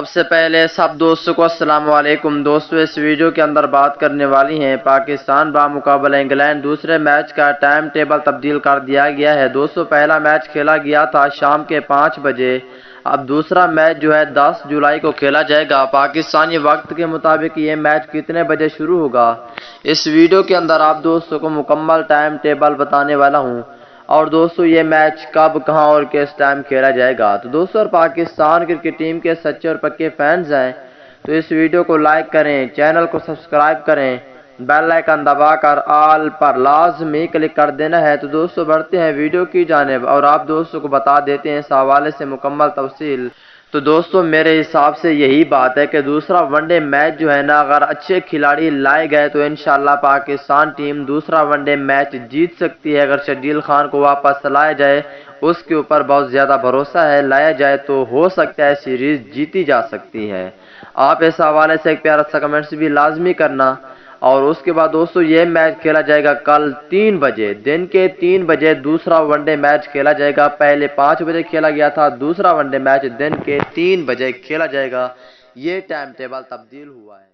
سب سے پہلے سب دوستوں کو السلام علیکم دوستو، اس ویڈیو کے اندر بات کرنے والی ہیں پاکستان بمقابلہ انگلینڈ دوسرے میچ کا ٹائم ٹیبل تبدیل کر دیا گیا ہے۔ دوستو پہلا میچ کھیلا گیا تھا شام کے 5 بجے، اب دوسرا میچ جو ہے 10 جولائی کو کھیلا جائے گا پاکستانی وقت کے مطابق۔ یہ میچ کتنے بجے شروع ہوگا اس ویڈیو کے اندر آپ دوستوں کو مکمل ٹائم ٹیبل بتانے والا ہوں، اور دوستو یہ میچ کب کہاں اور کس ٹائم کھیلا جائے گا۔ تو دوستو اور پاکستان کرکٹ ٹیم کے سچے اور پکے فینز ہیں تو اس ویڈیو کو لائک کریں، چینل کو سبسکرائب کریں، بیل آئیکن دبا کر آل پر لازمی کلک کر دینا ہے۔ تو دوستو بڑھتے ہیں ویڈیو کی جانب اور آپ دوستوں کو بتا دیتے ہیں اس حوالے سے مکمل تفصیل۔ تو دوستو میرے حساب سے یہی بات ہے کہ دوسرا ون ڈے میچ جو ہے نا، اگر اچھے کھلاڑی لائے گئے تو انشاءاللہ پاکستان ٹیم دوسرا ون ڈے میچ جیت سکتی ہے۔ اگر شرجیل خان کو واپس لایا جائے، اس کے اوپر بہت زیادہ بھروسہ ہے، لایا جائے تو ہو سکتا ہے سیریز جیتی جا سکتی ہے۔ آپ اس حوالے سے ایک پیارا سا کمنٹس بھی لازمی کرنا۔ اور اس کے بعد دوستو یہ میچ کھیلا جائے گا کل 3 بجے، دن کے 3 بجے دوسرا ون ڈے میچ کھیلا جائے گا۔ پہلے 5 بجے کھیلا گیا تھا، دوسرا ون ڈے میچ دن کے 3 بجے کھیلا جائے گا۔ یہ ٹائم ٹیبل تبدیل ہوا ہے۔